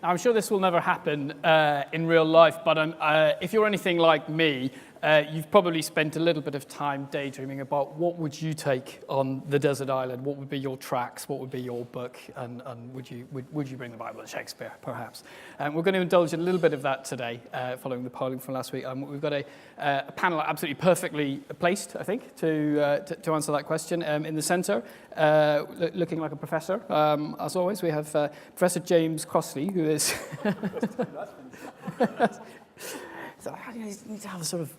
Now, I'm sure this will never happen in real life, but if you're anything like me, you've probably spent a little bit of time daydreaming about what would you take on the desert island, what would be your tracks, what would be your book, and would you bring the Bible and Shakespeare, perhaps? We're going to indulge in a little bit of that today, following the polling from last week. We've got a panel absolutely perfectly placed, I think, to answer that question. In the centre, looking like a professor, as always, we have Professor James Crossley, who is... So you need to have a sort of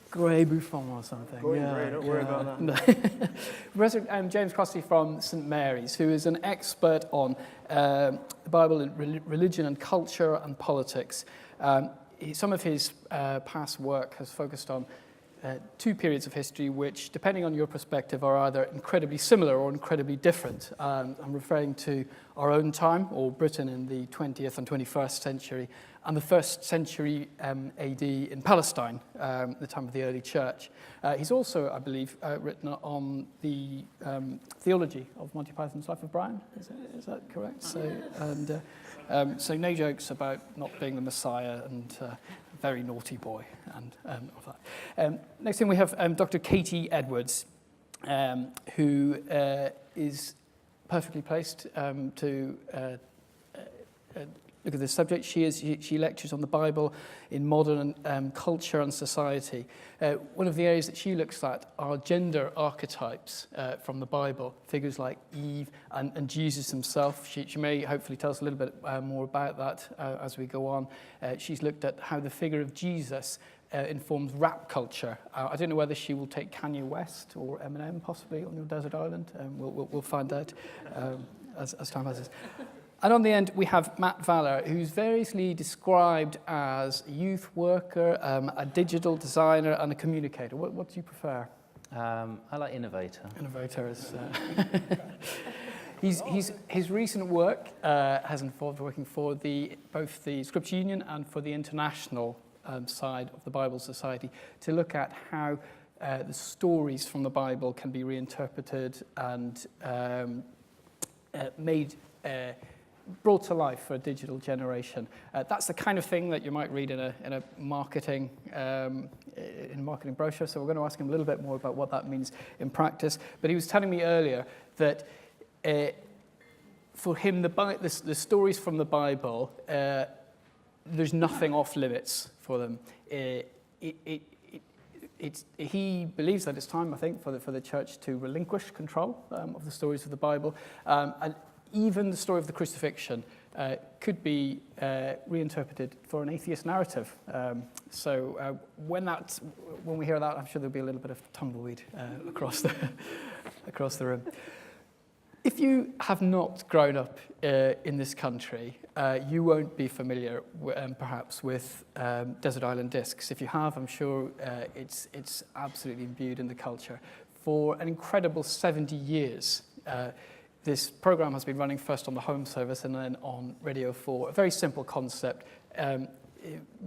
grey bouffant or something. Grey, don't worry about that. Professor James Crossley from St Mary's, who is an expert on the Bible and religion and culture and politics. Some of his past work has focused on two periods of history which, depending on your perspective, are either incredibly similar or incredibly different. I'm referring to our own time, or Britain in the 20th and 21st century, and the 1st century AD in Palestine, the time of the early church. He's also, I believe, written on the theology of Monty Python's Life of Brian. Is that correct? So no jokes about not being the Messiah and very naughty boy and all that. Next thing we have Dr. Katie Edwards, who is perfectly placed to look at this subject. She lectures on the Bible in modern culture and society. One of the areas that she looks at are gender archetypes from the Bible, figures like Eve and Jesus himself. She may hopefully tell us a little bit more about that as we go on. She's looked at how the figure of Jesus informs rap culture. I don't know whether she will take Kanye West or Eminem possibly on your desert island. We'll find out as time passes. And on the end, we have Matt Valler, who's variously described as a youth worker, a digital designer, and a communicator. What do you prefer? I like innovator. Innovator is... His recent work has involved working for both the Scripture Union and for the international side of the Bible Society to look at how the stories from the Bible can be reinterpreted and brought to life for a digital generation. That's the kind of thing that you might read in a marketing brochure. So we're going to ask him a little bit more about what that means in practice. But he was telling me earlier that for him, the stories from the Bible, there's nothing off limits for them. He believes that it's time, I think, for the church to relinquish control of the stories of the Bible, and even the story of the crucifixion could be reinterpreted for an atheist narrative. So when we hear that, I'm sure there'll be a little bit of tumbleweed across the room. If you have not grown up in this country, you won't be familiar, perhaps, with Desert Island Discs. If you have, I'm sure it's absolutely imbued in the culture. For an incredible 70 years, this program has been running first on the Home Service and then on Radio 4. A very simple concept.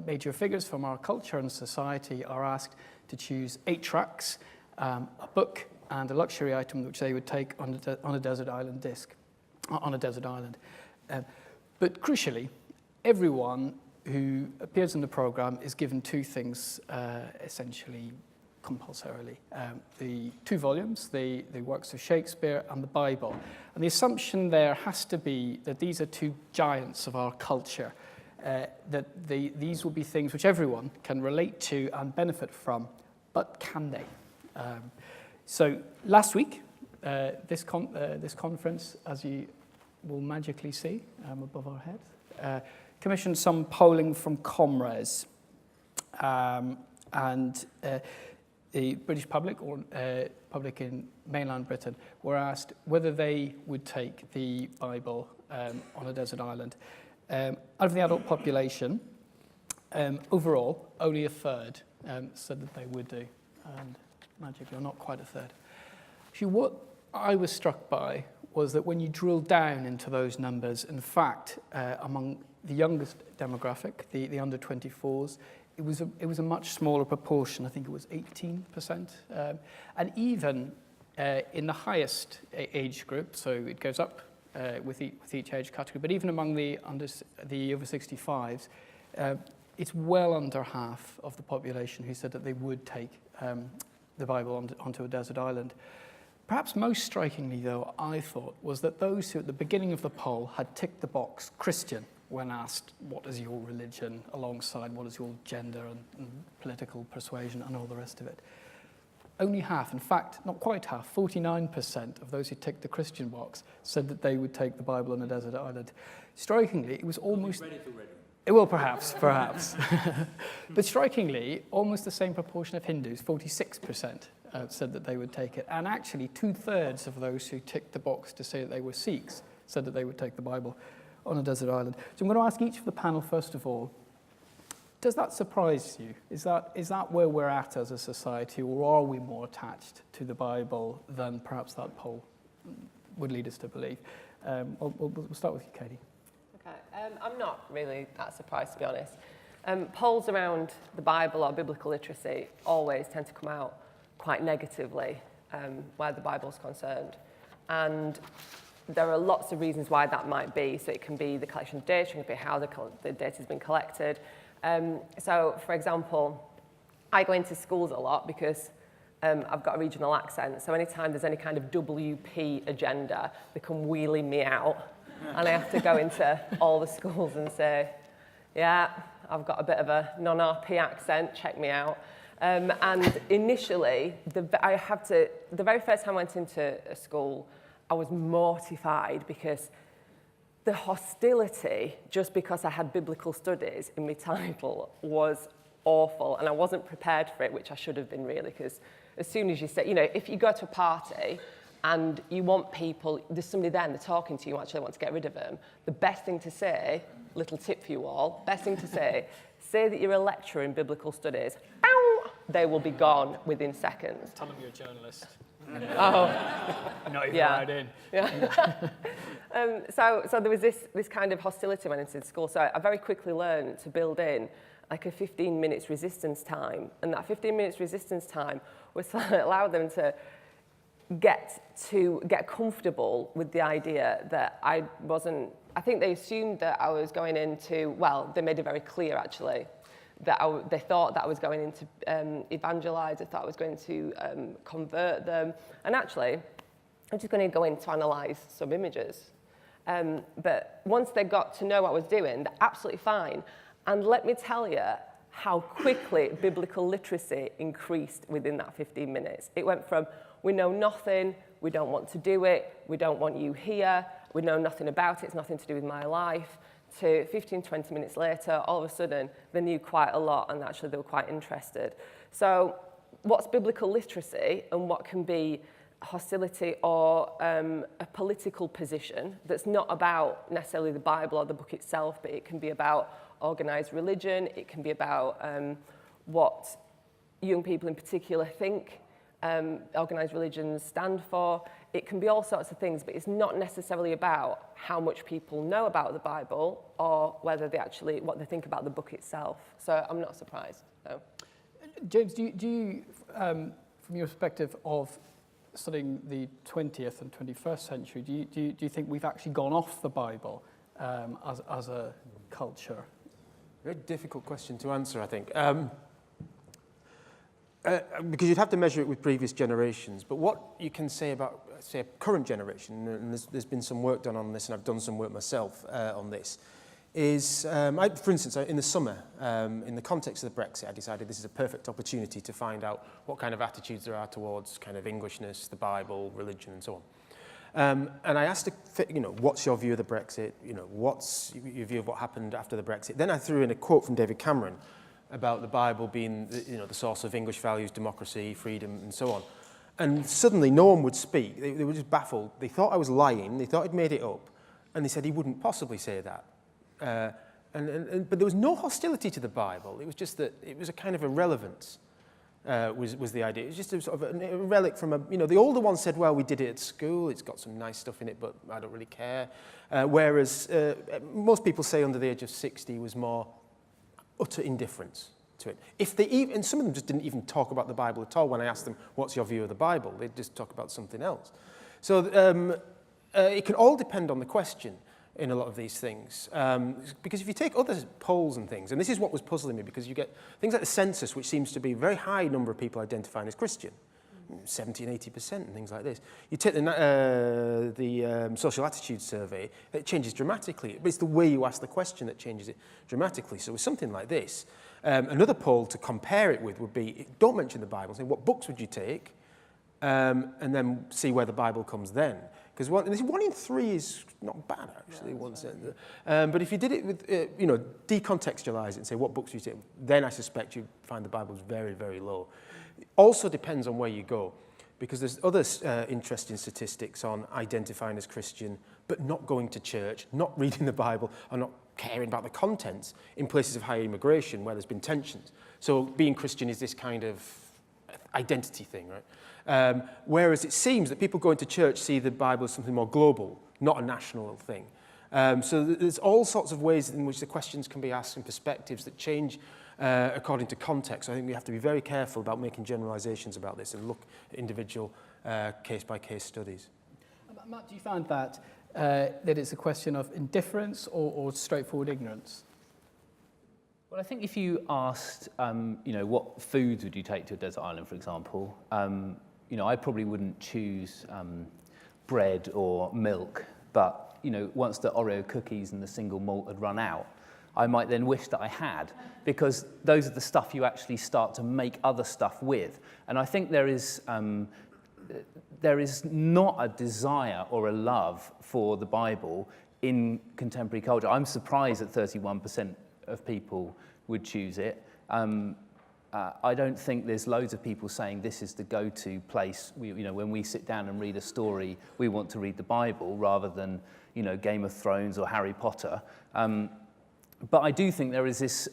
Major figures from our culture and society are asked to choose 8 tracks, a book, and a luxury item which they would take on a desert island disc, on a desert island. But crucially, everyone who appears in the program is given 2 things, essentially, compulsorily. The 2 volumes, the works of Shakespeare and the Bible. And the assumption there has to be that these are 2 giants of our culture, that these will be things which everyone can relate to and benefit from, but can they? So last week, this conference, as you will magically see above our heads, commissioned some polling from Comres, and the British public, or public in mainland Britain, were asked whether they would take the Bible on a desert island. Out of the adult population, overall, only a third said that they would do, and magically, or not quite a third. Actually, what I was struck by was that when you drill down into those numbers, in fact, among the youngest demographic, the under 24s, it was a much smaller proportion. I think it was 18%. And even in the highest age group, so it goes up with each age category. But even among the over 65s, it's well under half of the population who said that they would take the Bible onto a desert island. Perhaps most strikingly, though, I thought, was that those who at the beginning of the poll had ticked the box Christian when asked, what is your religion, alongside what is your gender and political persuasion and all the rest of it. Only half, in fact, not quite half, 49% of those who ticked the Christian box said that they would take the Bible on a desert island. Strikingly, it was almost... Well, perhaps. But strikingly, almost the same proportion of Hindus, 46%, said that they would take it. And actually, 2/3 of those who ticked the box to say that they were Sikhs said that they would take the Bible on a desert island. So I'm going to ask each of the panel, first of all, does that surprise you? Is that where we're at as a society, or are we more attached to the Bible than perhaps that poll would lead us to believe? We'll start with you, Katie. Okay, I'm not really that surprised, to be honest. Polls around the Bible or biblical literacy always tend to come out quite negatively where the Bible's concerned. And there are lots of reasons why that might be. So it can be the collection of data, it can be how the data has been collected. So, for example, I go into schools a lot because I've got a regional accent. So anytime there's any kind of WP agenda, they come wheeling me out. And I have to go into all the schools and say, yeah, I've got a bit of a non-RP accent, check me out. And initially, the very first time I went into a school, I was mortified because the hostility, just because I had biblical studies in my title, was awful. And I wasn't prepared for it, which I should have been really, because as soon as you say, if you go to a party and you want people, there's somebody there and they're talking to you, you actually want to get rid of them, the best thing to say, little tip for you all, best thing to say that you're a lecturer in biblical studies, they will be gone within seconds. Tell them you're a journalist. Oh. Not even right in. Yeah. So there was this kind of hostility when I went into school. So I very quickly learned to build in like a 15 minutes resistance time. And that 15 minutes resistance time was to allow them to get comfortable with the idea that I think they assumed that I was going into, well, they made it very clear actually, that they thought that I was going into evangelize, they thought I was going to convert them. And actually, I'm just going to go in to analyze some images. But once they got to know what I was doing, they're absolutely fine. And let me tell you how quickly biblical literacy increased within that 15 minutes. It went from, we know nothing, we don't want to do it, we don't want you here, we know nothing about it, it's nothing to do with my life, to 15, 20 minutes later, all of a sudden, they knew quite a lot and actually they were quite interested. So what's biblical literacy and what can be hostility or a political position that's not about necessarily the Bible or the book itself, but it can be about organised religion, it can be about what young people in particular think organised religions stand for. It can be all sorts of things, but it's not necessarily about how much people know about the Bible or whether what they think about the book itself. So I'm not surprised, no. James, do you from your perspective of studying the 20th and 21st century, do you think we've actually gone off the Bible as a culture? Very difficult question to answer, I think. Because you'd have to measure it with previous generations. But what you can say about, say, a current generation, and there's been some work done on this, and I've done some work myself on this, is, for instance, in the summer, in the context of the Brexit, I decided this is a perfect opportunity to find out what kind of attitudes there are towards kind of Englishness, the Bible, religion, and so on. And I asked, what's your view of the Brexit? What's your view of what happened after the Brexit? Then I threw in a quote from David Cameron about the Bible being, the source of English values, democracy, freedom, and so on. And suddenly no one would speak. They were just baffled. They thought I was lying. They thought I'd made it up. And they said he wouldn't possibly say that. But there was no hostility to the Bible. It was just that it was a kind of irrelevance, was the idea. It was just a sort of a relic from the older ones said, well, we did it at school. It's got some nice stuff in it, but I don't really care. Whereas most people say under the age of 60 was more utter indifference to it. And some of them just didn't even talk about the Bible at all when I asked them, what's your view of the Bible? They'd just talk about something else. So it can all depend on the question in a lot of these things. Because if you take other polls and things, and this is what was puzzling me, because you get things like the census, which seems to be a very high number of people identifying as Christian, 70 and 80% and things like this. You take the social attitude survey, it changes dramatically. But it's the way you ask the question that changes it dramatically. So with something like this, another poll to compare it with would be, don't mention the Bible, say what books would you take, and then see where the Bible comes then. Because 1 in 3 is not bad, actually. But if you did it with, decontextualize it and say what books you take, then I suspect you'd find the Bible's very, very low. It also depends on where you go, because there's other interesting statistics on identifying as Christian, but not going to church, not reading the Bible, or not caring about the contents in places of higher immigration where there's been tensions. So being Christian is this kind of identity thing, right? Whereas it seems that people going to church see the Bible as something more global, not a national thing. So there's all sorts of ways in which the questions can be asked and perspectives that change according to context. So I think we have to be very careful about making generalizations about this and look at individual case-by-case studies. Matt, do you find that it's a question of indifference or straightforward ignorance? Well, I think if you asked, what foods would you take to a desert island, for example, I probably wouldn't choose bread or milk, but, once the Oreo cookies and the single malt had run out, I might then wish that I had, because those are the stuff you actually start to make other stuff with. And I think there is not a desire or a love for the Bible in contemporary culture. I'm surprised that 31% of people would choose it. I don't think there's loads of people saying this is the go-to place. When we sit down and read a story, we want to read the Bible rather than, Game of Thrones or Harry Potter. But I do think there is this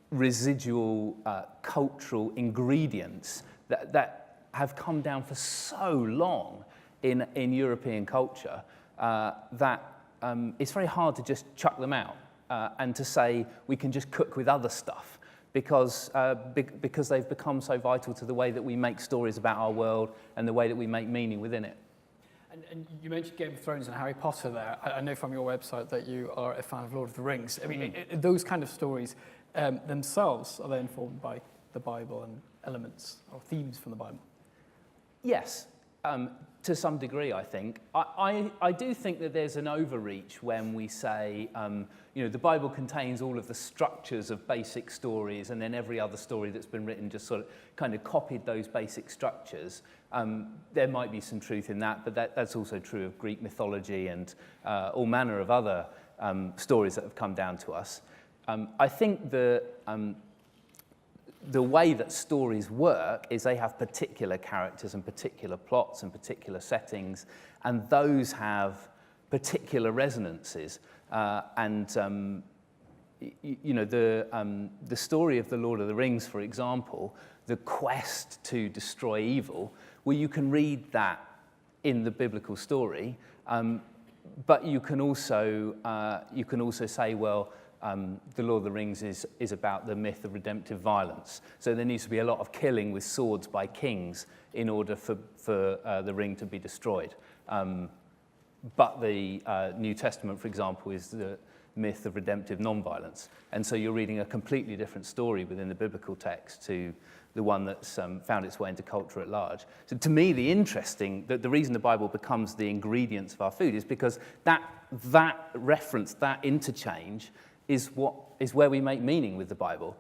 residual cultural ingredients that have come down for so long in European culture that it's very hard to just chuck them out and to say we can just cook with other stuff because they've become so vital to the way that we make stories about our world and the way that we make meaning within it. And you mentioned Game of Thrones and Harry Potter there. I know from your website that you are a fan of Lord of the Rings. I mean, those kind of stories themselves are they informed by the Bible and elements or themes from the Bible? Yes, to some degree, I think. I do think that there's an overreach when we say, the Bible contains all of the structures of basic stories, and then every other story that's been written just sort of kind of copied those basic structures. There might be some truth in that, but that's also true of Greek mythology and all manner of other stories that have come down to us. I think the way that stories work is they have particular characters and particular plots and particular settings, and those have particular resonances. The story of the Lord of the Rings, for example, the quest to destroy evil, well, you can read that in the biblical story, but you can also say, well, the Lord of the Rings is about the myth of redemptive violence. So there needs to be a lot of killing with swords by kings in order for the ring to be destroyed. But the New Testament, for example, is the myth of redemptive non-violence. And so you're reading a completely different story within the biblical text to the one that's found its way into culture at large. So to me, the reason the Bible becomes the ingredients of our food is because that reference, that interchange, is where we make meaning with the Bible,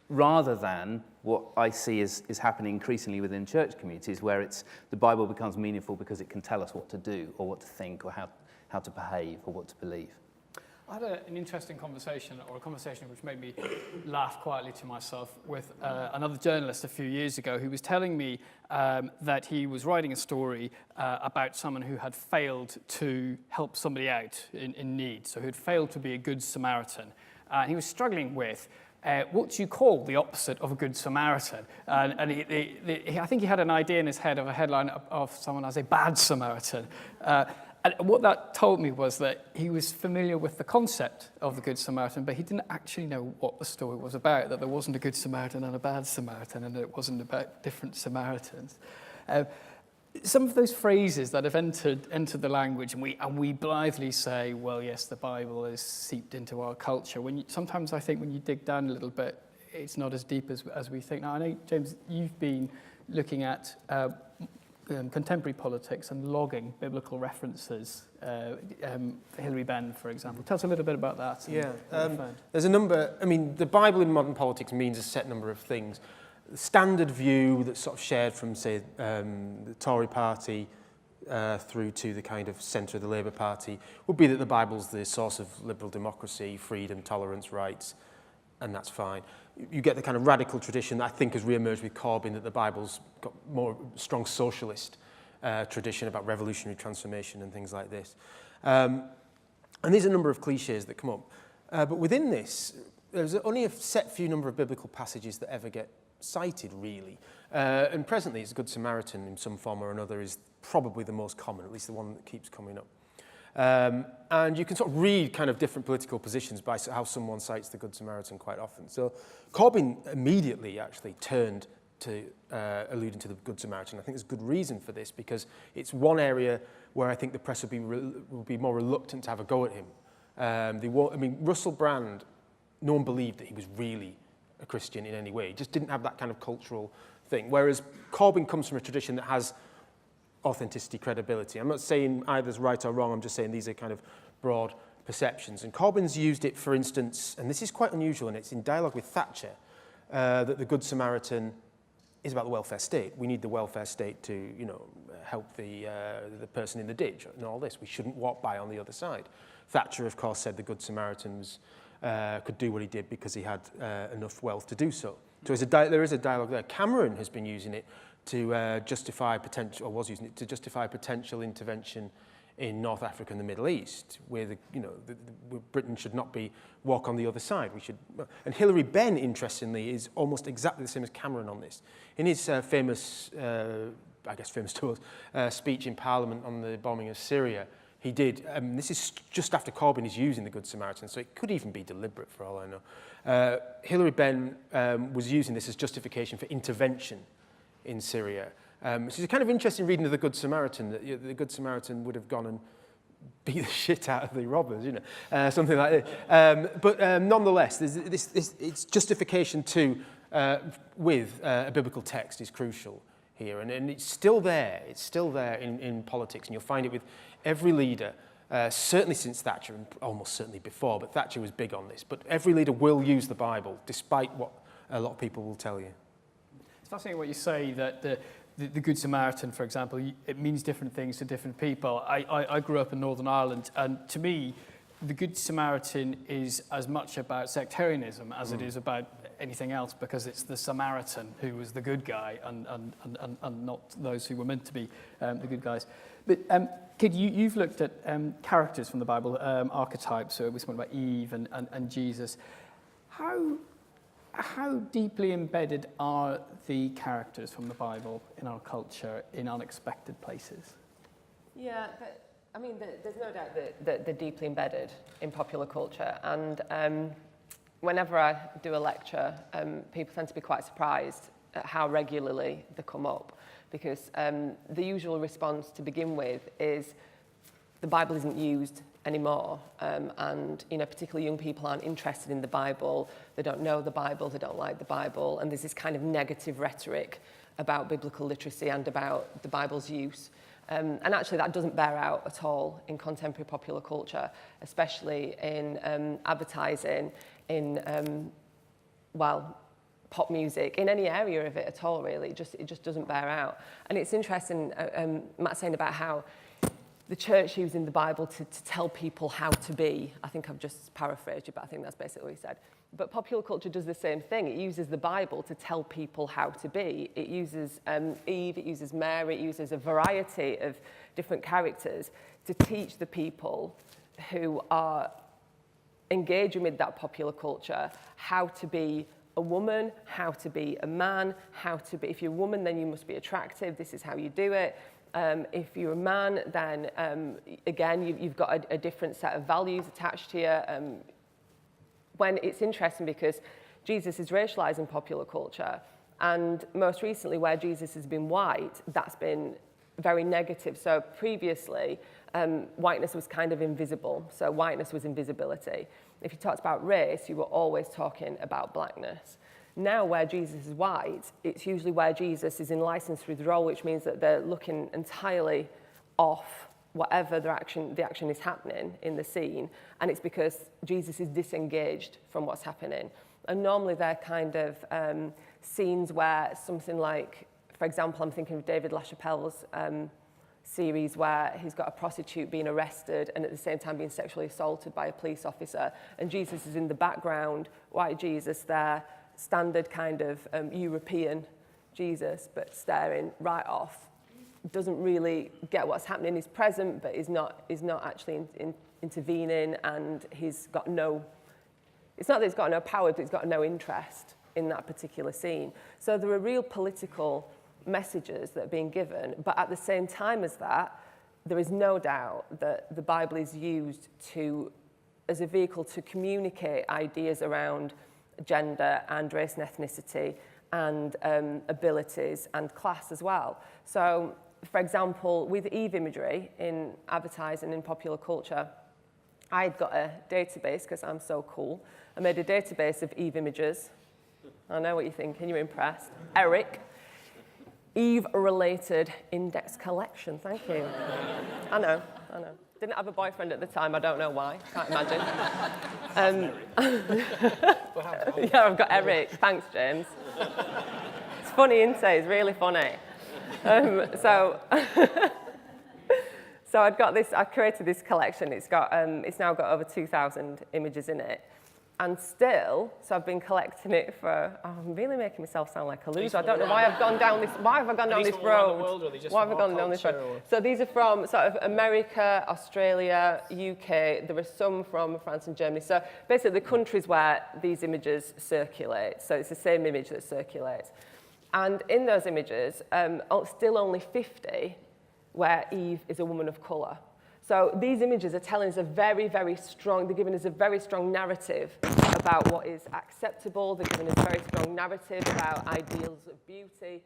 rather than what I see is happening increasingly within church communities, where the Bible becomes meaningful because it can tell us what to do or what to think or how to behave or what to believe. I had an interesting conversation, or a conversation which made me laugh quietly to myself, with another journalist a few years ago who was telling me that he was writing a story about someone who had failed to help somebody out in need, so who had failed to be a good Samaritan. And he was struggling with what do you call the opposite of a good Samaritan? And I think he had an idea in his head of a headline of someone as a bad Samaritan. And what that told me was that he was familiar with the concept of the Good Samaritan, but he didn't actually know what the story was about, that there wasn't a Good Samaritan and a bad Samaritan, and that it wasn't about different Samaritans. some of those phrases that have entered the language, and we blithely say, well, yes, the Bible is seeped into our culture. Sometimes I think when you dig down a little bit, it's not as deep as we think. Now, I know, James, you've been looking at contemporary politics and logging biblical references. Hilary Benn, for example. Tell us a little bit about that. Yeah, there's a number. I mean, the Bible in modern politics means a set number of things. The standard view that's sort of shared from, say, the Tory party through to the kind of centre of the Labour Party would be that the Bible's the source of liberal democracy, freedom, tolerance, rights, and that's fine. You get the kind of radical tradition that I think has re-emerged with Corbyn, that the Bible's got more strong socialist tradition about revolutionary transformation and things like this. And there's a number of cliches that come up. But within this, there's only a set few number of biblical passages that ever get cited, really. And presently, it's Good Samaritan in some form or another is probably the most common, at least the one that keeps coming up. And you can sort of read kind of different political positions by how someone cites the Good Samaritan quite often. So Corbyn immediately actually turned to alluding to the Good Samaritan. I think there's good reason for this, because it's one area where I think the press will be more reluctant to have a go at him. Russell Brand, no one believed that he was really a Christian in any way. He just didn't have that kind of cultural thing. Whereas Corbyn comes from a tradition that has authenticity, credibility. I'm not saying either's right or wrong, I'm just saying these are kind of broad perceptions. And Corbyn's used it, for instance, and this is quite unusual, and it's in dialogue with Thatcher, that the Good Samaritan is about the welfare state. We need the welfare state to, help the person in the ditch and all this. We shouldn't walk by on the other side. Thatcher, of course, said the Good Samaritan could do what he did because he had enough wealth to do so. So there is a dialogue there. Cameron has been using it to justify potential intervention in North Africa and the Middle East, where Britain should not walk on the other side. And Hilary Benn, interestingly, is almost exactly the same as Cameron on this. In his famous to us, speech in Parliament on the bombing of Syria, he did. This is just after Corbyn is using the Good Samaritan, so it could even be deliberate for all I know. Hilary Benn was using this as justification for intervention in Syria. So it's kind of interesting reading of the Good Samaritan, that the Good Samaritan would have gone and beat the shit out of the robbers, something like that. But nonetheless, it's justification too with a biblical text is crucial here, and it's still there. It's still there in politics, and you'll find it with every leader. Certainly since Thatcher, and almost certainly before, but Thatcher was big on this. But every leader will use the Bible, despite what a lot of people will tell you. It's fascinating what you say, that the Good Samaritan, for example, it means different things to different people. I grew up in Northern Ireland, and to me, the Good Samaritan is as much about sectarianism as it is about anything else, because it's the Samaritan who was the good guy and not those who were meant to be the good guys. But Kid, you've looked at characters from the Bible, archetypes, so we spoke about Eve and Jesus. How deeply embedded are the characters from the Bible in our culture in unexpected places? Yeah, there's no doubt that they're deeply embedded in popular culture. And whenever I do a lecture, people tend to be quite surprised at how regularly they come up. Because the usual response to begin with is the Bible isn't used anymore, and particularly young people aren't interested in the Bible, they don't know the Bible, they don't like the Bible, and there's this kind of negative rhetoric about biblical literacy and about the Bible's use. And actually that doesn't bear out at all in contemporary popular culture, especially in advertising, in, pop music, in any area of it at all, really. It just doesn't bear out. And it's interesting, Matt saying about how the church using the Bible to tell people how to be. I think I've just paraphrased you, but I think that's basically what he said. But popular culture does the same thing. It uses the Bible to tell people how to be. It uses Eve, it uses Mary, it uses a variety of different characters to teach the people who are engaging with that popular culture how to be a woman, how to be a man, how to be, if you're a woman, then you must be attractive, this is how you do it. If you're a man, then again, you've got a different set of values attached to you. When it's interesting because Jesus is racialized in popular culture, and most recently where Jesus has been white, that's been very negative. So previously, whiteness was kind of invisible. So whiteness was invisibility. If you talked about race, you were always talking about blackness. Now, where Jesus is white, it's usually where Jesus is in license through the role, which means that they're looking entirely off whatever the action is happening in the scene, and it's because Jesus is disengaged from what's happening. And normally they're kind of scenes where something like, for example, I'm thinking of David LaChapelle's series where he's got a prostitute being arrested and at the same time being sexually assaulted by a police officer, and Jesus is in the background, white Jesus there, standard kind of European Jesus, but staring right off. Doesn't really get what's happening. He's present, but is not actually intervening, and he's got no. It's not that he's got no power, but he's got no interest in that particular scene. So there are real political messages that are being given, but at the same time as that, there is no doubt that the Bible is used as a vehicle to communicate ideas around gender and race and ethnicity and abilities and class as well. So, for example, with Eve imagery in advertising in popular culture, I'd got a database, because I'm so cool. I made a database of Eve images. I know what you're thinking, you're impressed. Eric, Eve-related index collection, thank you. I know. Didn't have a boyfriend at the time, I don't know why, can't imagine. Yeah, I've got Eric, thanks James. It's funny, isn't it? It's really funny. So I created this collection. It's now got over 2,000 images in it. And still, so I've been collecting it for, I'm really making myself sound like a loser. I don't know why I've gone down this, why have I gone down this road? Why have I gone down this road? So these are from sort of America, Australia, UK. There are some from France and Germany. So basically the countries where these images circulate. So it's the same image that circulates. And in those images, still only 50 where Eve is a woman of colour. So these images are telling us they're giving us a very strong narrative about what is acceptable. They're giving us a very strong narrative about ideals of beauty.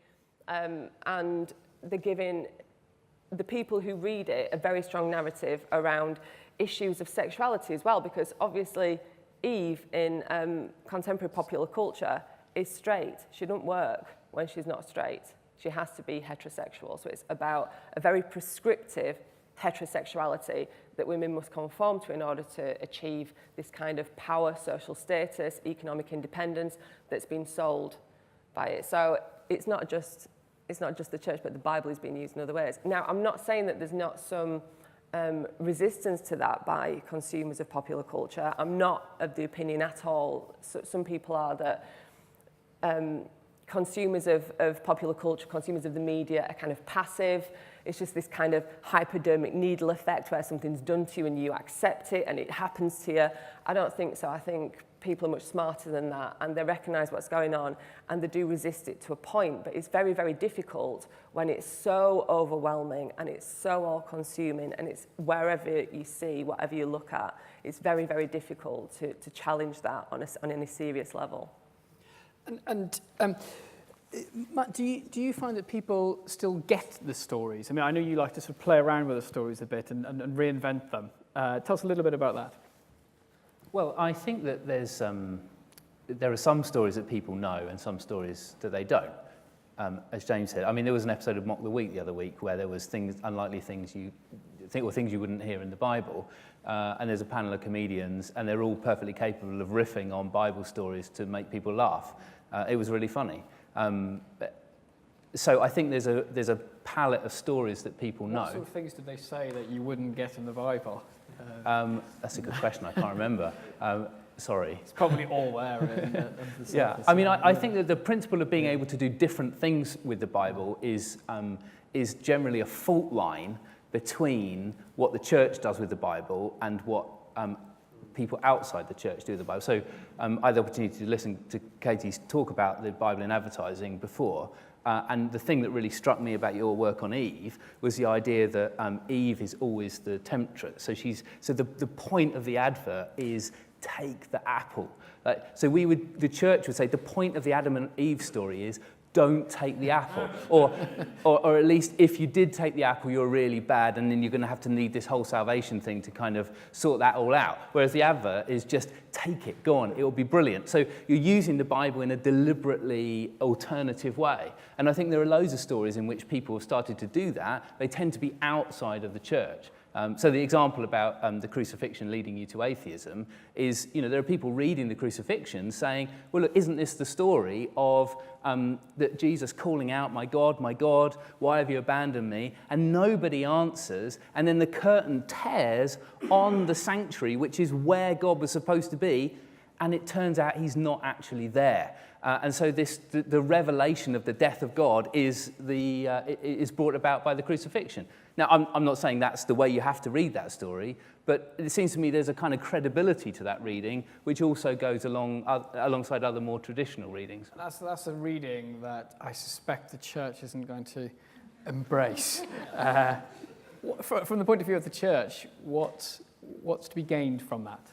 And they're giving the people who read it a very strong narrative around issues of sexuality as well, because obviously Eve in contemporary popular culture is straight. She doesn't work when she's not straight. She has to be heterosexual. So it's about a very prescriptive heterosexuality that women must conform to in order to achieve this kind of power, social status, economic independence that's been sold by it. So it's not just the church, but the Bible is being used in other ways. Now, I'm not saying that there's not some resistance to that by consumers of popular culture. I'm not of the opinion at all. So some people are that consumers of popular culture, consumers of the media are kind of passive. It's just this kind of hypodermic needle effect where something's done to you and you accept it and it happens to you. I don't think so. I think people are much smarter than that, and they recognise what's going on and they do resist it to a point. But it's very, very difficult when it's so overwhelming and it's so all-consuming and it's wherever you see, whatever you look at, it's very, very difficult to challenge that on any serious level. And Matt, do you find that people still get the stories? I mean, I know you like to sort of play around with the stories a bit and reinvent them. Tell us a little bit about that. Well, I think that there are some stories that people know and some stories that they don't. As James said, I mean, there was an episode of Mock the Week the other week where there was unlikely things you think, or things you wouldn't hear in the Bible. And there's a panel of comedians, and they're all perfectly capable of riffing on Bible stories to make people laugh. It was really funny. So I think there's a palette of stories that people know. What sort of things did they say that you wouldn't get in the Bible? That's a good question. I can't remember. Sorry. It's probably all there. In the Yeah. I mean, I think that the principle of being able to do different things with the Bible is generally a fault line between what the church does with the Bible and what people outside the church do with the Bible. So I had the opportunity to listen to Katie's talk about the Bible in advertising before, and the thing that really struck me about your work on Eve was the idea that Eve is always the temptress. So the point of the advert is take the apple. So the church would say the point of the Adam and Eve story is don't take the apple. Or at least if you did take the apple, you're really bad, and then you're going to have to need this whole salvation thing to kind of sort that all out. Whereas the advert is just take it, go on, it will be brilliant. So you're using the Bible in a deliberately alternative way. And I think there are loads of stories in which people have started to do that. They tend to be outside of the church. So the example about the crucifixion leading you to atheism is, there are people reading the crucifixion saying, well, look, isn't this the story of that Jesus calling out, my God, why have you abandoned me? And nobody answers. And then the curtain tears on the sanctuary, which is where God was supposed to be. And it turns out he's not actually there. And so the revelation of the death of God is brought about by the crucifixion. Now, I'm not saying that's the way you have to read that story, but it seems to me there's a kind of credibility to that reading, which also goes alongside other more traditional readings. That's a reading that I suspect the church isn't going to embrace. From the point of view of the church, what's to be gained from that?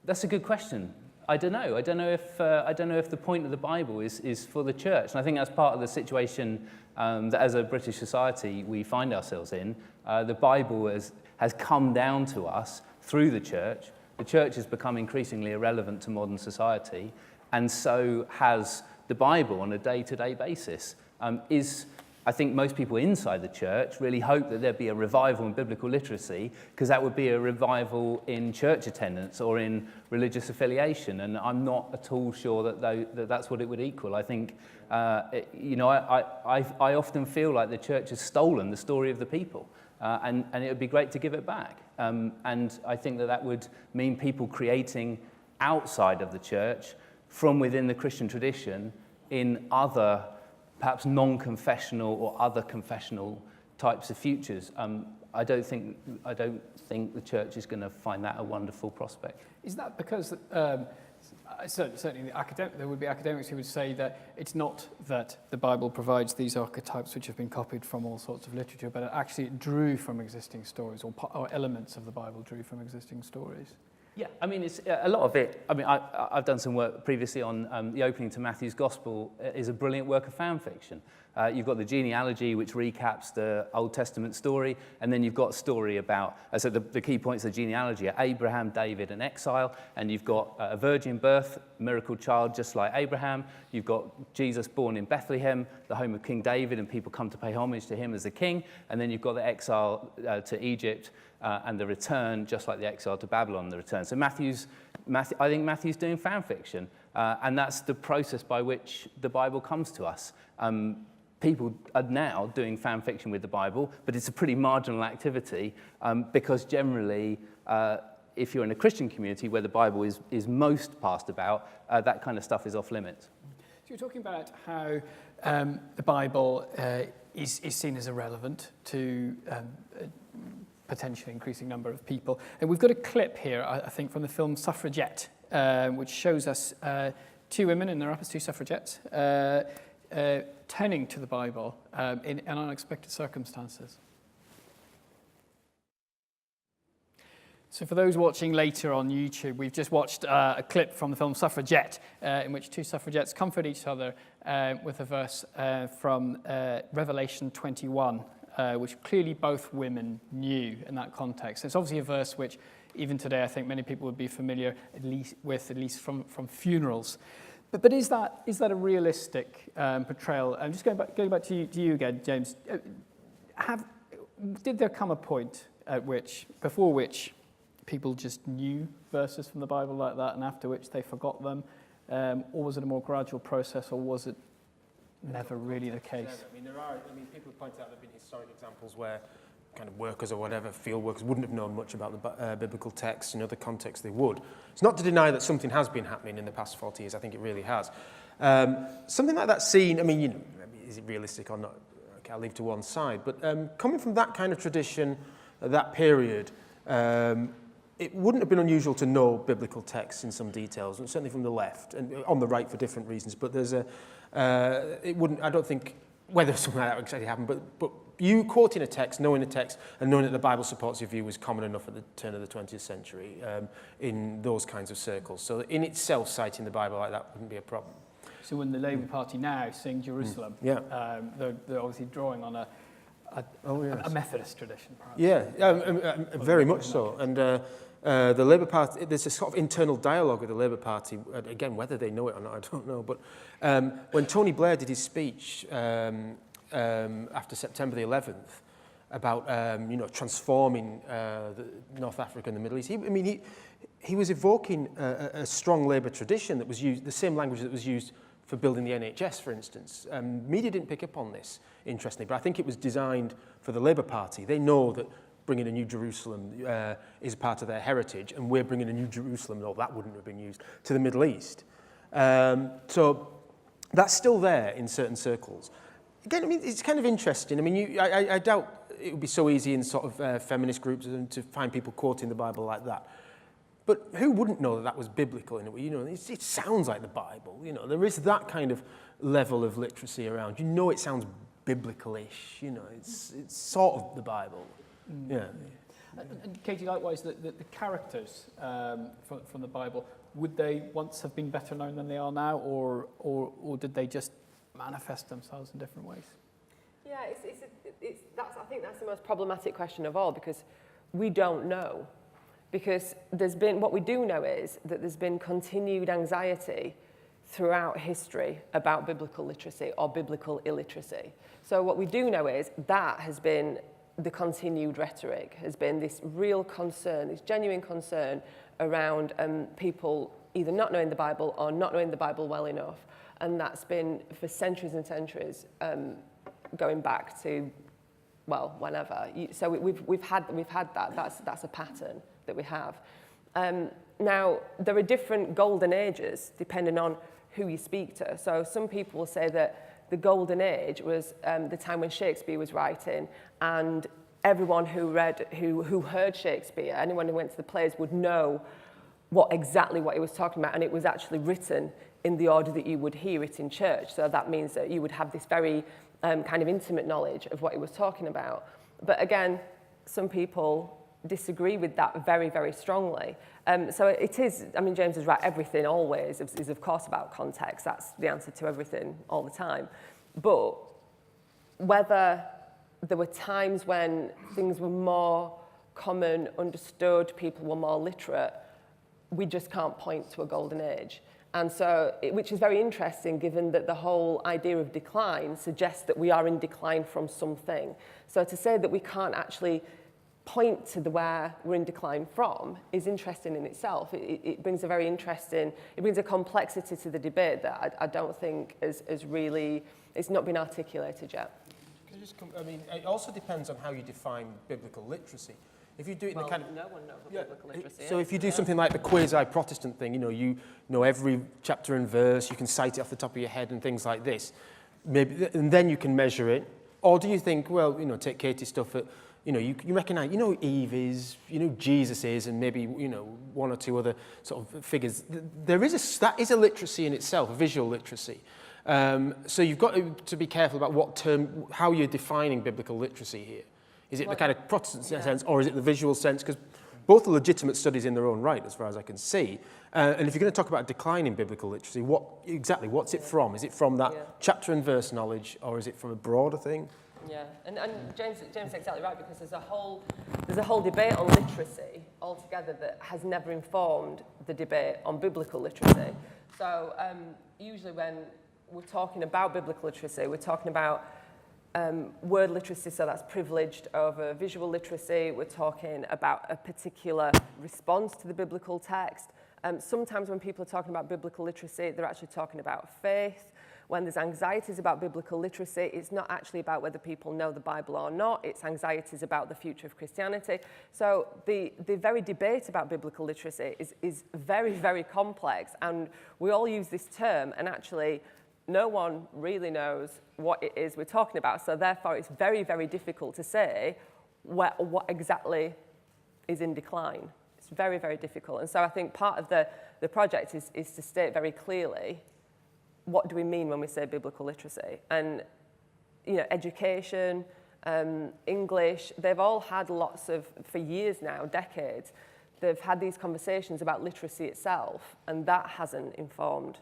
That's a good question. I don't know. I don't know if the point of the Bible is for the church, and I think that's part of the situation that, as a British society, we find ourselves in. The Bible has come down to us through the church. The church has become increasingly irrelevant to modern society, and so has the Bible on a day-to-day basis. I think most people inside the church really hope that there'd be a revival in biblical literacy, because that would be a revival in church attendance or in religious affiliation, and I'm not at all sure that that's what it would equal. I think, I often feel like the church has stolen the story of the people, and it would be great to give it back. And I think that would mean people creating outside of the church, from within the Christian tradition, in other perhaps non-confessional or other confessional types of futures. I don't think the church is going to find that a wonderful prospect. Is that because certainly there would be academics who would say that it's not that the Bible provides these archetypes which have been copied from all sorts of literature, but it drew from existing stories, or elements of the Bible drew from existing stories? Yeah, I mean, it's a lot of it. I mean, I've done some work previously on the opening to Matthew's Gospel is a brilliant work of fan fiction. You've got the genealogy, which recaps the Old Testament story, and then you've got a story about, so the key points of the genealogy are Abraham, David, and exile, and you've got a virgin birth, miracle child just like Abraham. You've got Jesus born in Bethlehem, the home of King David, and people come to pay homage to him as the king, and then you've got the exile to Egypt, and the return, just like the exile to Babylon, the return. So I think Matthew's doing fan fiction, and that's the process by which the Bible comes to us. People are now doing fan fiction with the Bible, but it's a pretty marginal activity, because generally, if you're in a Christian community where the Bible is most passed about, that kind of stuff is off limits. So you're talking about how the Bible is seen as irrelevant to potentially increasing number of people. And we've got a clip here, I think, from the film Suffragette, which shows us two women in their uppers, two suffragettes, turning to the Bible in unexpected circumstances. So for those watching later on YouTube, we've just watched a clip from the film Suffragette, in which two suffragettes comfort each other with a verse from Revelation 21, which clearly both women knew in that context. It's obviously a verse which, even today, I think many people would be familiar at least from funerals. But is that a realistic portrayal? I'm just going back to you again, James. Did there come a point before which people just knew verses from the Bible like that, and after which they forgot them, or was it a more gradual process, or was it never really the case? People point out there have been historic examples where kind of workers or whatever, field workers, wouldn't have known much about the biblical text. In other contexts, they would. It's not to deny that something has been happening in the past 40 years. I think it really has. Something like that scene, is it realistic or not? Okay, I'll leave to one side. But coming from that kind of tradition, that period, it wouldn't have been unusual to know biblical texts in some details, and certainly from the left, and on the right for different reasons. But I don't think whether something like that actually happened, but you quoting a text, knowing the text, and knowing that the Bible supports your view was common enough at the turn of the 20th century in those kinds of circles. So in itself, citing the Bible like that wouldn't be a problem. So when the Labour Party now sing Jerusalem, Yeah. they're obviously drawing on a Methodist tradition, perhaps. Yeah, very much so. And the Labour Party, there's a sort of internal dialogue with the Labour Party. Again, whether they know it or not, I don't know. But when Tony Blair did his speech after September the 11th about transforming North Africa and the Middle East, he was evoking a strong Labour tradition that was used, the same language that was used for building the NHS, for instance. Media didn't pick up on this, interestingly, but I think it was designed for the Labour Party. They know that bringing a new Jerusalem is part of their heritage, and we're bringing a new Jerusalem, no, that wouldn't have been used, to the Middle East. So that's still there in certain circles. Again, it's kind of interesting. I doubt it would be so easy in sort of feminist groups to find people quoting the Bible like that. But who wouldn't know that that was biblical in a way? It sounds like the Bible. There is that kind of level of literacy around. It sounds biblical-ish. It's sort of the Bible. Yeah. And Katie, likewise, the characters from the Bible, would they once have been better known than they are now, or did they just manifest themselves in different ways? Yeah, I think that's the most problematic question of all, because we don't know. Because what we do know is that there's been continued anxiety throughout history about biblical literacy or biblical illiteracy. So what we do know is that has been the continued rhetoric, has been this real concern, this genuine concern around people either not knowing the Bible or not knowing the Bible well enough. And that's been for centuries and centuries, going back to, well, whenever. So we've had that. That's a pattern that we have. Now, there are different golden ages depending on who you speak to. So some people will say that the golden age was the time when Shakespeare was writing, and everyone who heard Shakespeare, anyone who went to the plays, would know exactly what he was talking about, and it was actually written in the order that you would hear it in church. So that means that you would have this very kind of intimate knowledge of what he was talking about. But again, some people disagree with that very, very strongly. So it is, James is right, everything always is of course about context. That's the answer to everything all the time. But whether there were times when things were more common, understood, people were more literate, we just can't point to a golden age. And so, which is very interesting, given that the whole idea of decline suggests that we are in decline from something. So to say that we can't actually point to where we're in decline from is interesting in itself. It brings a very interesting, it brings a complexity to the debate that I don't think is really, it's not been articulated yet. It also depends on how you define biblical literacy. If you do it in the kind of, no one knows what biblical literacy is. So if you do something like the quasi-Protestant thing, you know every chapter and verse, you can cite it off the top of your head and things like this, maybe, and then you can measure it. Or do you think, well, take Katie's stuff at, you recognise, who Eve is, Jesus is, and maybe, one or two other sort of figures. That is a literacy in itself, a visual literacy. So you've got to be careful about how you're defining biblical literacy here. Is it the kind of Protestant sense, or is it the visual sense? Because both are legitimate studies in their own right, as far as I can see. And if you're going to talk about decline in biblical literacy, what's it from? Is it from that chapter and verse knowledge, or is it from a broader thing? Yeah, and James is exactly right, because there's a whole debate on literacy altogether that has never informed the debate on biblical literacy. So usually when we're talking about biblical literacy, we're talking about word literacy, so that's privileged over visual literacy. We're talking about a particular response to the biblical text. Sometimes when people are talking about biblical literacy, they're actually talking about faith. When there's anxieties about biblical literacy, it's not actually about whether people know the Bible or not. It's anxieties about the future of Christianity. So the very debate about biblical literacy is very, very complex. And we all use this term, and actually no one really knows what it is we're talking about. So therefore, it's very, very difficult to say what exactly is in decline. It's very, very difficult. And so I think part of the project is to state very clearly, what do we mean when we say biblical literacy? And, education, English, they've all had for years now, decades, they've had these conversations about literacy itself, and that hasn't informed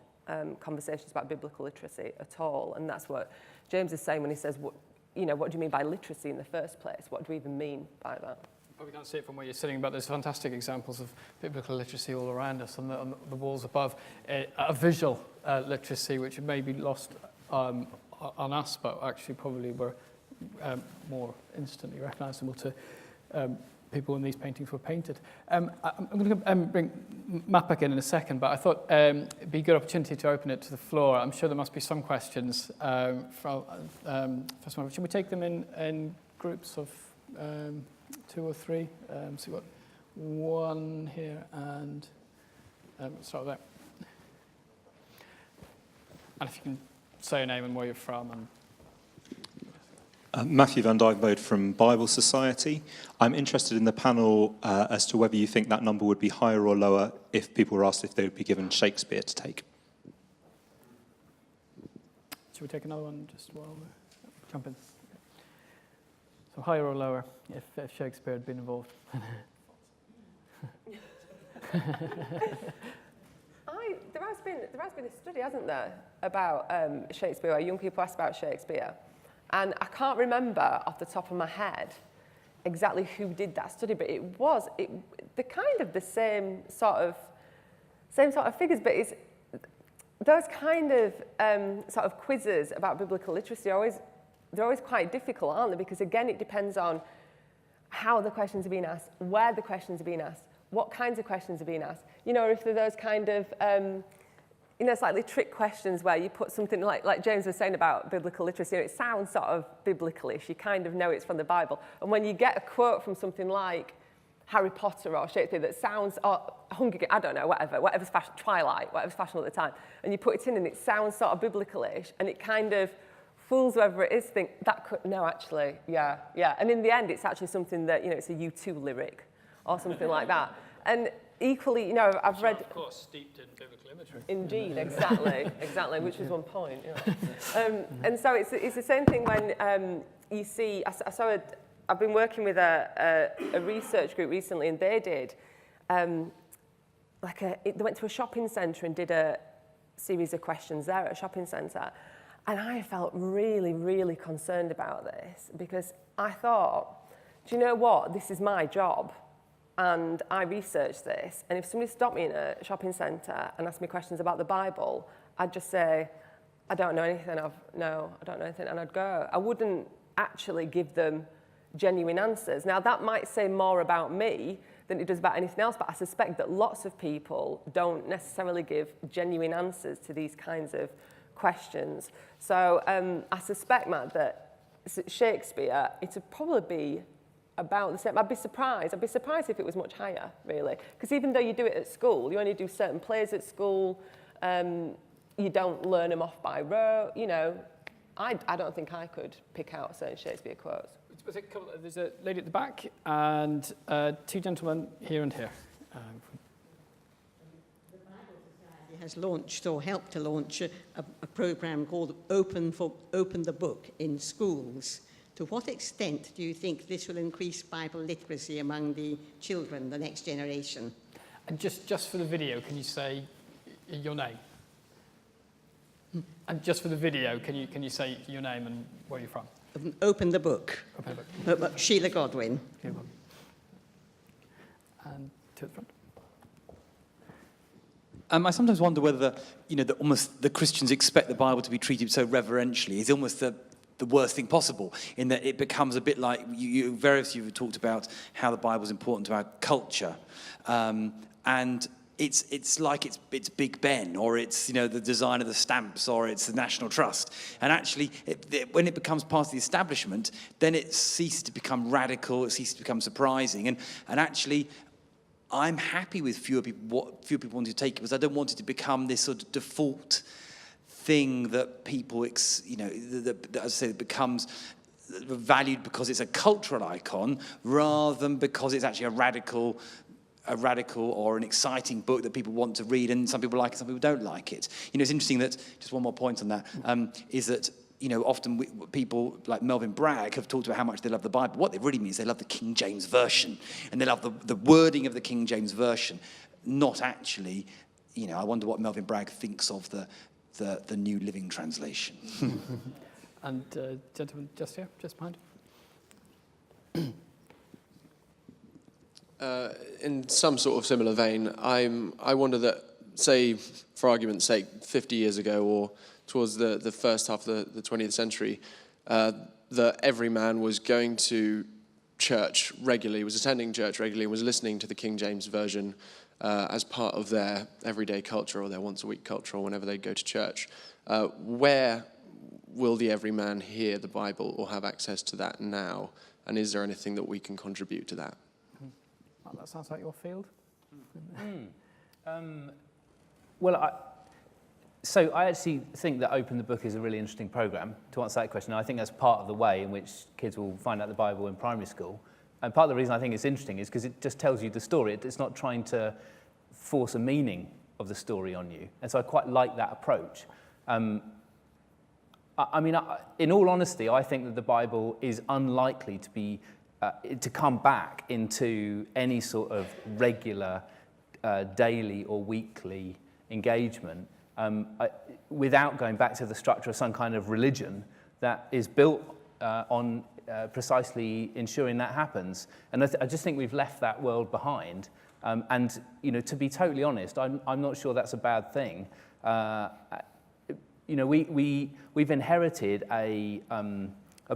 conversations about biblical literacy at all. And that's what James is saying when he says, what do you mean by literacy in the first place? What do we even mean by that? Probably can't see it from where you're sitting, but there's fantastic examples of biblical literacy all around us on the walls above. A visual literacy, which may be lost on us, but actually probably were more instantly recognisable to people when these paintings were painted. I'm going to bring Matt back in a second, but I thought it'd be a good opportunity to open it to the floor. I'm sure there must be some questions. First one, should we take them in groups of 2 or 3? So we've got one here, and start with that. And if you can say your name and where you're from. And Matthew Van Dyke from Bible Society. I'm interested in the panel as to whether you think that number would be higher or lower if people were asked if they would be given Shakespeare to take. Should we take another one just while we jump in? So higher or lower if Shakespeare had been involved? There has been a study, hasn't there, about Shakespeare, where young people asked about Shakespeare. And I can't remember off the top of my head exactly who did that study, but the kind of the same sort of figures, but it's those kind of sort of quizzes about biblical literacy they're always quite difficult, aren't they? Because again, it depends on how the questions are being asked, where the questions are being asked, what kinds of questions are being asked. If they're those kind of slightly trick questions where you put something like James was saying about biblical literacy, it sounds sort of biblical-ish, you kind of know it's from the Bible. And when you get a quote from something like Harry Potter or Shakespeare that sounds, or Hunger Games, I don't know, whatever's fashion, Twilight, whatever's fashionable at the time, and you put it in and it sounds sort of biblical-ish, and it kind of fools whoever it is think, that could, no, actually, yeah. And in the end, it's actually something that, it's a U2 lyric or something like that. And equally, I've read... Of course, steeped in biblical imagery. Indeed, exactly, which is one point. And so it's the same thing when you see... I've been working with a research group recently, and they did... they went to a shopping centre and did a series of questions there at a shopping centre. And I felt really, really concerned about this because I thought, do you know what? This is my job. And I researched this. And if somebody stopped me in a shopping centre and asked me questions about the Bible, I'd just say, I don't know anything. I don't know anything. And I'd go. I wouldn't actually give them genuine answers. Now, that might say more about me than it does about anything else, but I suspect that lots of people don't necessarily give genuine answers to these kinds of questions. So I suspect, Matt, that Shakespeare, it'd probably be about the same. I'd be surprised if it was much higher, really. Because even though you do it at school, you only do certain plays at school, you don't learn them off by rote, I don't think I could pick out certain Shakespeare quotes. There's a lady at the back and 2 gentlemen here and here. Has launched or helped to launch a program called Open the Book in schools. To what extent do you think this will increase Bible literacy among the children, the next generation? And just for the video, can you say your name? And just for the video, can you say your name and where you're from? Open the Book. Open the Book. Sheila Godwin. And to the front. I sometimes wonder whether, almost the Christians expect the Bible to be treated so reverentially. It's almost the worst thing possible, in that it becomes a bit like, various of you have talked about how the Bible is important to our culture. And it's like it's Big Ben, or it's, the design of the stamps, or it's the National Trust. And actually, when it becomes part of the establishment, then it ceases to become radical, it ceases to become surprising. And actually, I'm happy with fewer people want to take it, because I don't want it to become this sort of default thing that people, as I say, becomes valued because it's a cultural icon, rather than because it's actually a radical or an exciting book that people want to read, and some people like it, some people don't like it. It's interesting that, just one more point on that, is that often people like Melvin Bragg have talked about how much they love the Bible. What they really mean is they love the King James Version, and they love the wording of the King James Version, not actually I wonder what Melvin Bragg thinks of the New Living Translation. And gentleman just here, just behind. In some sort of similar vein, I wonder that, say, for argument's sake, 50 years ago or towards the first half of the 20th century, that every man was going to church regularly, was attending church regularly, and was listening to the King James Version as part of their everyday culture or their once-a-week culture or whenever they go to church. Where will the every man hear the Bible or have access to that now? And is there anything that we can contribute to that? Well, that sounds like your field. Well, I actually think that Open the Book is a really interesting program. To answer that question, I think that's part of the way in which kids will find out the Bible in primary school. And part of the reason I think it's interesting is because it just tells you the story. It's not trying to force a meaning of the story on you. And so I quite like that approach. In all honesty, I think that the Bible is unlikely to be to come back into any sort of regular daily or weekly engagement without going back to the structure of some kind of religion that is built on precisely ensuring that happens. And I just think we've left that world behind. And to be totally honest, I'm not sure that's a bad thing. We've inherited a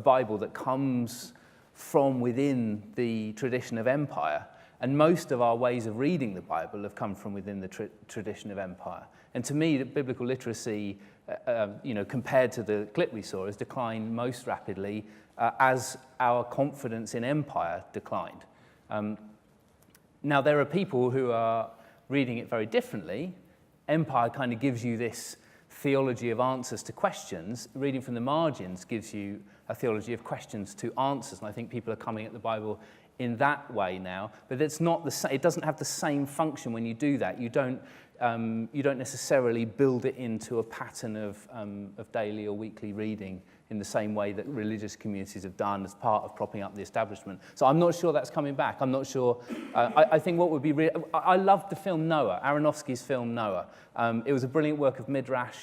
Bible that comes from within the tradition of empire, and most of our ways of reading the Bible have come from within the tradition of empire. And to me, the biblical literacy, compared to the clip we saw, has declined most rapidly as our confidence in empire declined. Now, there are people who are reading it very differently. Empire kind of gives you this theology of answers to questions. Reading from the margins gives you a theology of questions to answers, and I think people are coming at the Bible in that way now. But it's not the same. It doesn't have the same function when you do that. You don't necessarily build it into a pattern of daily or weekly reading in the same way that religious communities have done as part of propping up the establishment. So I'm not sure that's coming back. I'm not sure. I think what would be I loved the film Noah, Aronofsky's film Noah. It was a brilliant work of Midrash,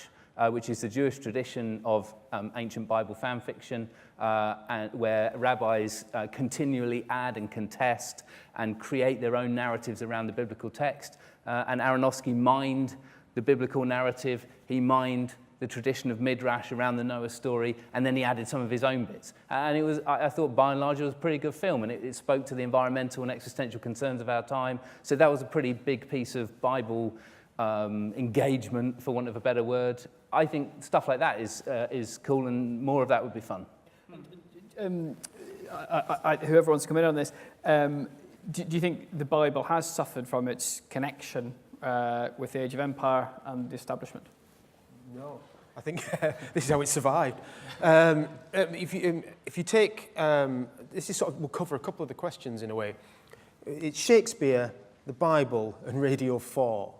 which is the Jewish tradition of ancient Bible fan fiction, and where rabbis continually add and contest and create their own narratives around the biblical text. And Aronofsky mined the biblical narrative. He mined the tradition of Midrash around the Noah story, and then he added some of his own bits. And it was, I thought, by and large, it was a pretty good film, and it spoke to the environmental and existential concerns of our time. So that was a pretty big piece of Bible engagement, for want of a better word. I think stuff like that is cool, and more of that would be fun. Whoever wants to come in on this, do you think the Bible has suffered from its connection with the Age of Empire and the establishment? No, I think this is how it survived. If you take, this is we'll cover a couple of the questions in a way. It's Shakespeare, the Bible, and Radio 4.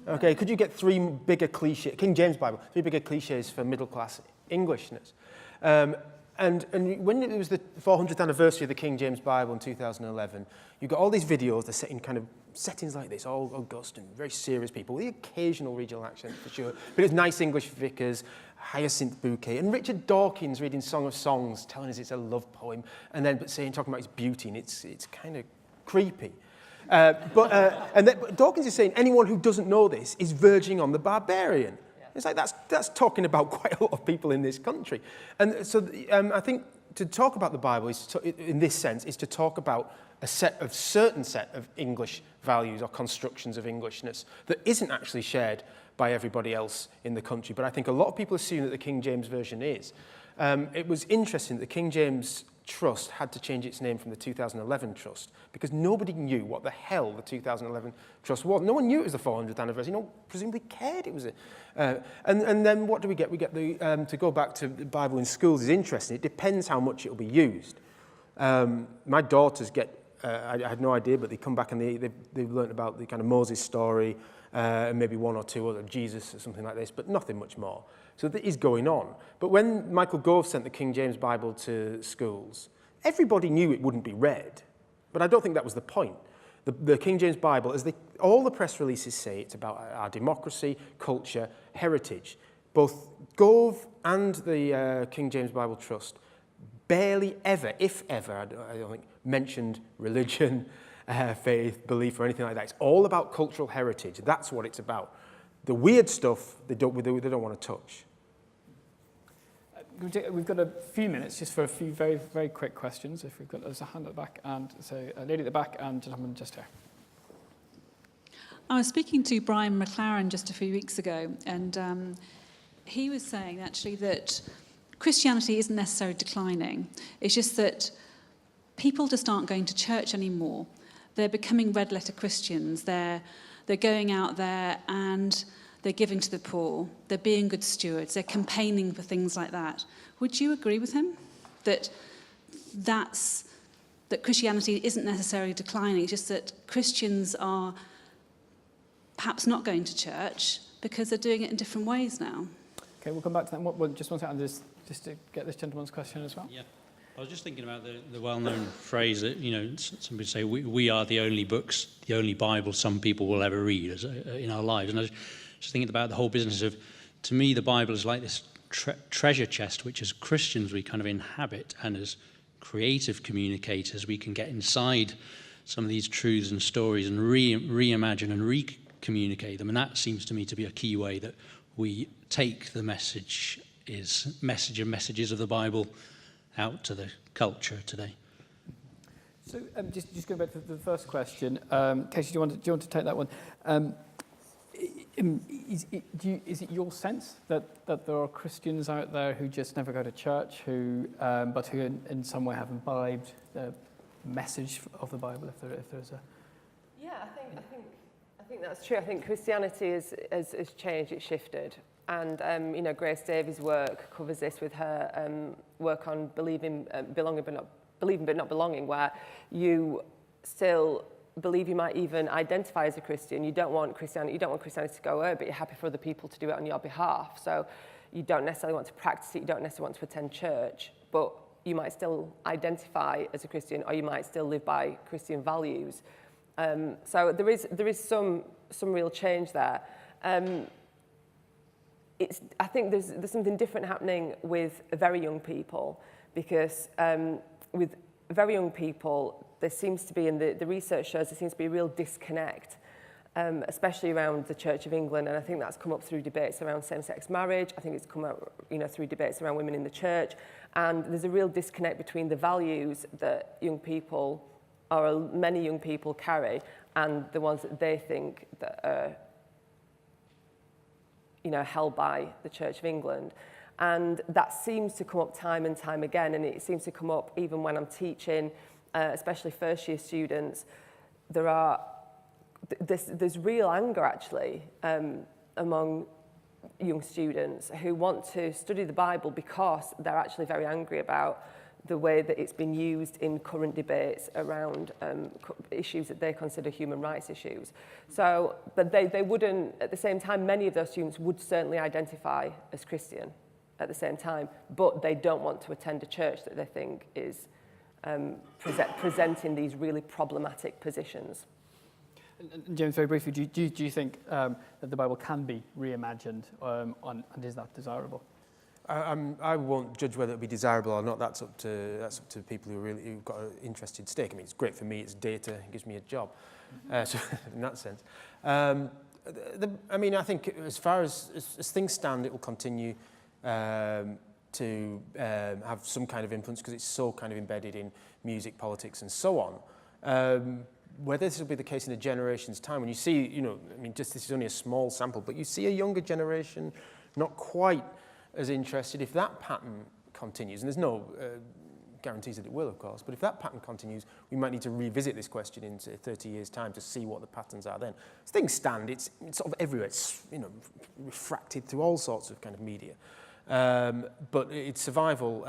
Okay, could you get three bigger cliches, King James Bible, three bigger cliches for middle class Englishness? And when it was the 400th anniversary of the King James Bible in 2011, you got all these videos, they're set in kind of settings like this, all august and very serious people, with the occasional regional accent for sure, but it's nice English vicars, Hyacinth Bouquet, and Richard Dawkins reading Song of Songs, telling us it's a love poem, and then talking about its beauty, and it's kind of creepy. But Dawkins is saying anyone who doesn't know this is verging on the barbarian. It's like that's talking about quite a lot of people in this country. And so I think to talk about the Bible in this sense is to talk about a certain set of English values or constructions of Englishness that isn't actually shared by everybody else in the country. But I think a lot of people assume that the King James Version is. It was interesting that the King James Trust had to change its name from the 2011 Trust because nobody knew what the hell the 2011 Trust was. No one knew it was the 400th anniversary. No one presumably cared it was it. And then what do we get? We get the, to go back to the Bible in schools is interesting. It depends how much it will be used. My daughters get, I had no idea, but they come back and they've learned about the kind of Moses story and maybe one or two other, Jesus or something like this, but nothing much more. So that is going on. But when Michael Gove sent the King James Bible to schools, everybody knew it wouldn't be read. But I don't think that was the point. The King James Bible, all the press releases say, it's about our democracy, culture, heritage. Both Gove and the King James Bible Trust barely ever, if ever, I don't think, mentioned religion, faith, belief, or anything like that. It's all about cultural heritage. That's what it's about. The weird stuff they don't want to touch. We've got a few minutes just for a few very, very quick questions. If we've got, there's a hand at the back, and so a lady at the back and gentleman just here. I was speaking to Brian McLaren just a few weeks ago, and he was saying actually that Christianity isn't necessarily declining. It's just that people just aren't going to church anymore. They're becoming red letter Christians. They're going out there and they're giving to the poor. They're being good stewards. They're campaigning for things like that. Would you agree with him that Christianity isn't necessarily declining? It's just that Christians are perhaps not going to church because they're doing it in different ways now. Okay, we'll come back to that. Just one second, just to get this gentleman's question as well. Yeah, I was just thinking about the well-known phrase that, somebody say, we are the only books, the only Bible some people will ever read in our lives. And I was just thinking about the whole business of, to me, the Bible is like this treasure chest, which as Christians we kind of inhabit, and as creative communicators we can get inside some of these truths and stories and reimagine and re-communicate them. And that seems to me to be a key way that we take the messages of the Bible out to the culture today. So just going back to the first question, Casey, do you want to take that one? Is it your sense that there are Christians out there who just never go to church, but who in some way have imbibed the message of the Bible, if there's a... Yeah, I think that's true. I think Christianity has changed, it's shifted. And, Grace Davies' work covers this with her work on believing but not belonging, where you still believe you might even identify as a Christian. You don't want Christianity to go away, but you're happy for other people to do it on your behalf. So you don't necessarily want to practice it, you don't necessarily want to attend church, but you might still identify as a Christian, or you might still live by Christian values. So there is some real change there. I think there's something different happening with very young people, because with very young people, there seems to be, and the research shows, there seems to be a real disconnect, especially around the Church of England, and I think that's come up through debates around same-sex marriage. I think it's come up, through debates around women in the church, and there's a real disconnect between the values that young people, or many young people, carry, and the ones that they think that are, held by the Church of England. And that seems to come up time and time again, and it seems to come up even when I'm teaching, especially first-year students. There's real anger, actually, among young students who want to study the Bible because they're actually very angry about the way that it's been used in current debates around issues that they consider human rights issues. So, but they wouldn't, at the same time, many of those students would certainly identify as Christian at the same time, but they don't want to attend a church that they think is presenting these really problematic positions. And James, very briefly, do you think that the Bible can be reimagined, and is that desirable? I won't judge whether it be desirable or not. That's up to people who've got an interested stake. I mean, it's great for me. It's data. It gives me a job. So in that sense, I think as far as things stand, it will continue to have some kind of influence because it's so kind of embedded in music, politics, and so on. Whether this will be the case in a generation's time, when you see, this is only a small sample, but you see a younger generation not quite as interested. If that pattern continues, and there's no guarantees that it will, of course, but if that pattern continues, we might need to revisit this question in, say, 30 years' time to see what the patterns are then. As things stand, it's sort of everywhere. It's, refracted through all sorts of kind of media. But its survival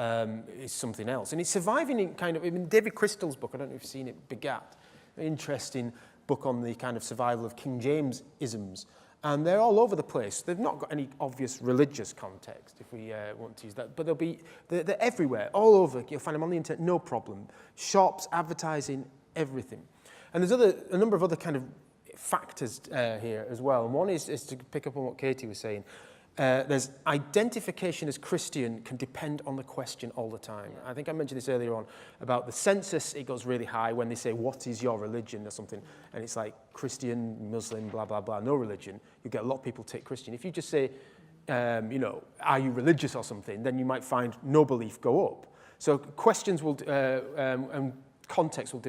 is something else. And it's surviving in kind of, David Crystal's book, I don't know if you've seen it, Begat, an interesting book on the kind of survival of King James isms. And they're all over the place. They've not got any obvious religious context, if we want to use that. But they're everywhere, all over. You'll find them on the internet, no problem. Shops, advertising, everything. And there's a number of other kind of factors here as well. And one is to pick up on what Katie was saying. There's identification as Christian can depend on the question all the time. I think I mentioned this earlier on about the census. It goes really high when they say, what is your religion or something? And it's like Christian, Muslim, blah, blah, blah, no religion. You get a lot of people take Christian. If you just say, you know, are you religious or something, then you might find no belief go up. So questions will, and context will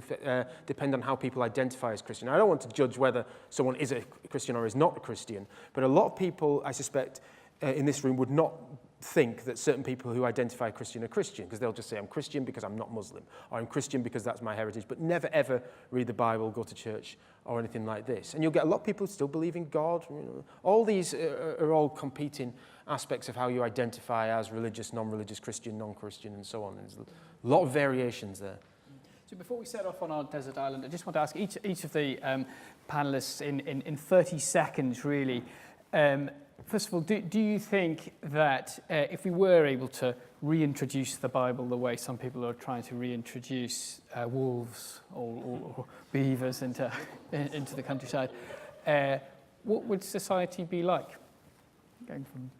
depend on how people identify as Christian. I don't want to judge whether someone is a Christian or is not a Christian, but a lot of people, I suspect, in this room would not think that certain people who identify Christian are Christian, because they'll just say, I'm Christian because I'm not Muslim, or I'm Christian because that's my heritage, but never ever read the Bible, go to church, or anything like this. And you'll get a lot of people who still believe in God. You know, all these are all competing aspects of how you identify as religious, non-religious, Christian, non-Christian, and so on. There's a lot of variations there. So before we set off on our desert island, I just want to ask each of the panelists in 30 seconds, really. First of all, do you think that if we were able to reintroduce the Bible the way some people are trying to reintroduce wolves or beavers into the countryside, what would society be like? Going from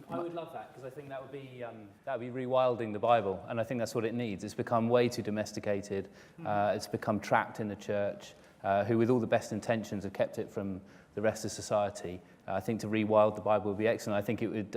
I would love that, because I think that would be rewilding the Bible, and I think that's what it needs. It's become way too domesticated. It's become trapped in the church, who with all the best intentions have kept it from the rest of society. I think to rewild the Bible would be excellent. I think it would.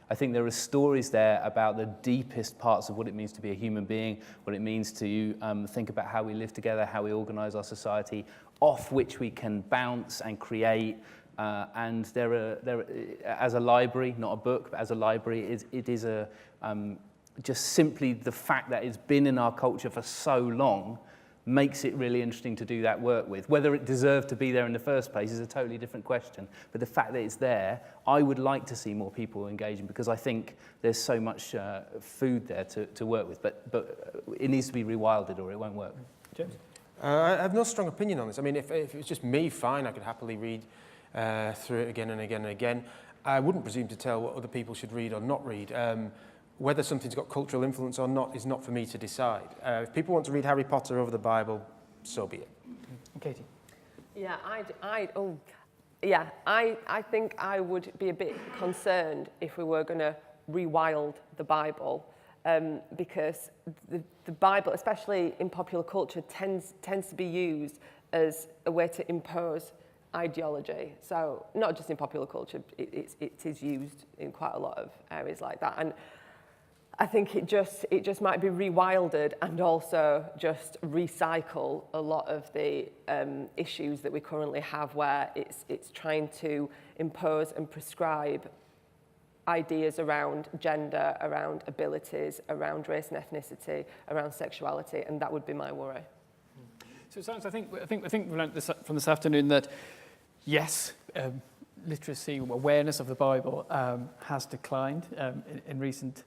I think there are stories there about the deepest parts of what it means to be a human being, what it means to think about how we live together, how we organise our society, off which we can bounce and create. And there are, as a library, not a book, but as a library, it is a just simply the fact that it's been in our culture for so long makes it really interesting to do that work with. Whether it deserved to be there in the first place is a totally different question. But the fact that it's there, I would like to see more people engaging, because I think there's so much food there to work with. But it needs to be rewilded or it won't work. James? I have no strong opinion on this. I mean, if it was just me, fine, I could happily read through it again and again and again. I wouldn't presume to tell what other people should read or not read. Whether something's got cultural influence or not is not for me to decide. If people want to read Harry Potter over the Bible, so be it. Katie? Yeah, I think I would be a bit concerned if we were going to rewild the Bible, because the Bible, especially in popular culture, tends to be used as a way to impose ideology. So not just in popular culture, it is used in quite a lot of areas like that. And I think it just might be rewilded and also just recycle a lot of the issues that we currently have, where it's trying to impose and prescribe ideas around gender, around abilities, around race and ethnicity, around sexuality, and that would be my worry. So, Silence, I think we learned this from this afternoon that yes, literacy, awareness of the Bible has declined in recent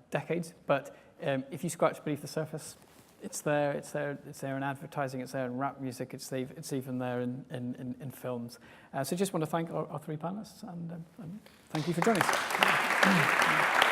decades, but if you scratch beneath the surface, it's there in advertising, it's there in rap music, it's even there in films. So just want to thank our three panelists, and thank you for joining us.